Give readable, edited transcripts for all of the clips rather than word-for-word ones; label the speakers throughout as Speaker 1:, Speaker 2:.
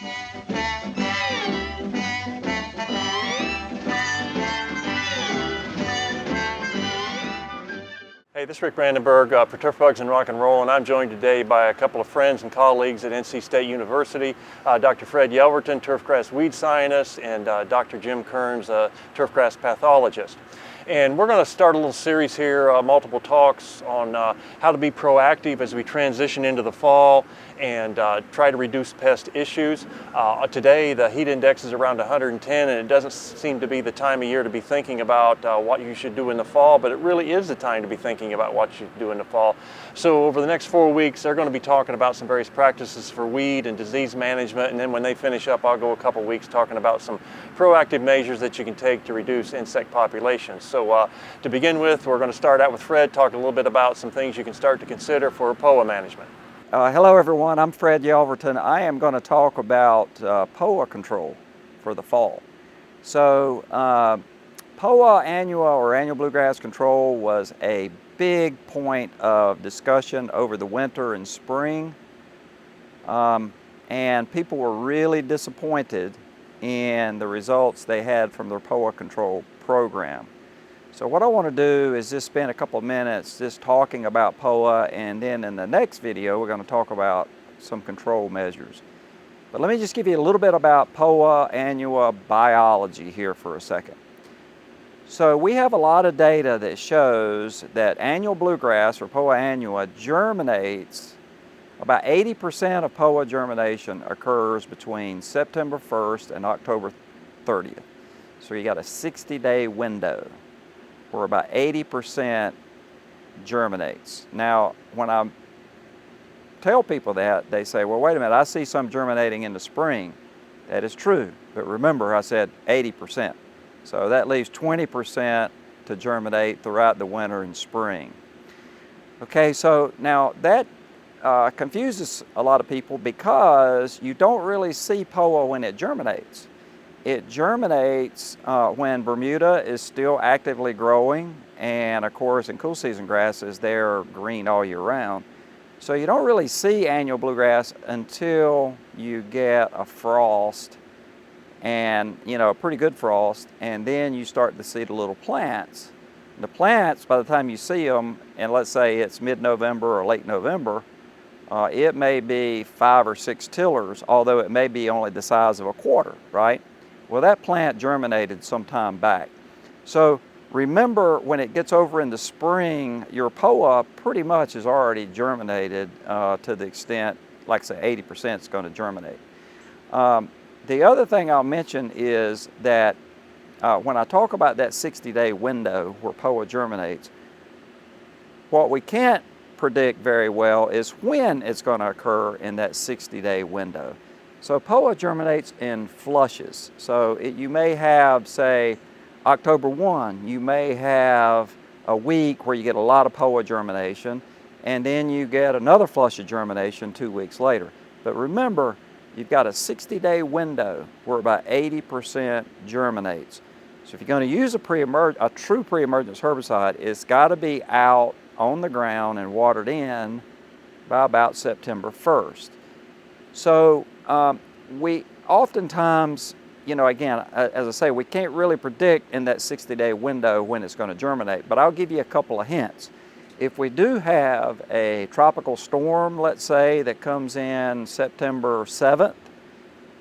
Speaker 1: Hey, this is Rick Brandenburg for Turf Bugs and Rock and Roll, and I'm joined today by a couple of friends and colleagues at NC State University, Dr. Fred Yelverton, turfgrass weed scientist, and Dr. Jim Kearns, turfgrass pathologist. And we're going to start a little series here, multiple talks on how to be proactive as we transition into the fall and try to reduce pest issues. Today the heat index is around 110, and it doesn't seem to be the time of year to be thinking about what you should do in the fall, but it really is the time to be thinking about what you should do in the fall. So over the next 4 weeks, they're going to be talking about some various practices for weed and disease management, and then when they finish up, I'll go a couple weeks talking about some proactive measures that you can take to reduce insect populations. So to begin with, we're going to start out with Fred, talk a little bit about some things you can start to consider for POA management.
Speaker 2: Hello everyone, I'm Fred Yelverton. I am going to talk about POA control for the fall. So POA annua, or annual bluegrass control, was a big point of discussion over the winter and spring, and people were really disappointed in the results they had from their POA control program. So what I want to do is just spend a couple of minutes just talking about POA, and then in the next video we're going to talk about some control measures. But let me just give you a little bit about POA annua biology here for a second. So we have a lot of data that shows that annual bluegrass, or POA annua, germinates. About 80% of POA germination occurs between September 1st and October 30th. So you got a 60-day window where about 80% germinates. Now, when I tell people that, they say, well, wait a minute, I see some germinating in the spring. That is true, but remember I said 80%. So that leaves 20% to germinate throughout the winter and spring. Okay, so now that confuses a lot of people because you don't really see POA when it germinates. It germinates when Bermuda is still actively growing, and of course in cool season grasses they're green all year round. So you don't really see annual bluegrass until you get a frost, and a pretty good frost, and then you start to see the little plants. The plants, by the time you see them, and let's say it's mid-November or late November, it may be 5 or 6 tillers, although it may be only the size of a quarter, right? Well, that plant germinated some time back. So remember, when it gets over in the spring, your POA pretty much is already germinated to the extent, like I say, 80% is going to germinate. The other thing I'll mention is that when I talk about that 60-day window where POA germinates, what we can't predict very well is when it's going to occur in that 60-day window. So POA germinates in flushes. So you may have, say, October 1, you may have a week where you get a lot of POA germination, and then you get another flush of germination 2 weeks later. But remember, you've got a 60-day window where about 80% germinates. So if you're going to use a true pre-emergence herbicide, it's got to be out on the ground and watered in by about September 1st. So we oftentimes, again, as I say, we can't really predict in that 60-day window when it's going to germinate, but I'll give you a couple of hints. If we do have a tropical storm, let's say, that comes in September 7th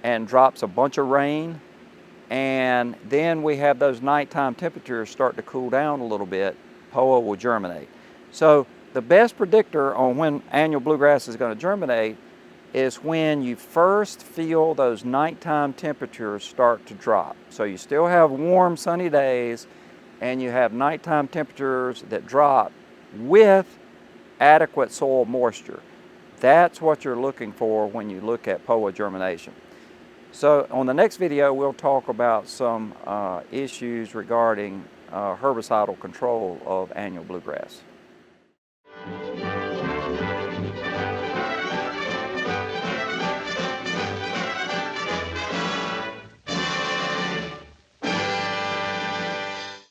Speaker 2: and drops a bunch of rain, and then we have those nighttime temperatures start to cool down a little bit, POA will germinate. So the best predictor on when annual bluegrass is going to germinate is when you first feel those nighttime temperatures start to drop. So you still have warm, sunny days, and you have nighttime temperatures that drop with adequate soil moisture. That's what you're looking for when you look at POA germination. So on the next video, we'll talk about some issues regarding herbicidal control of annual bluegrass.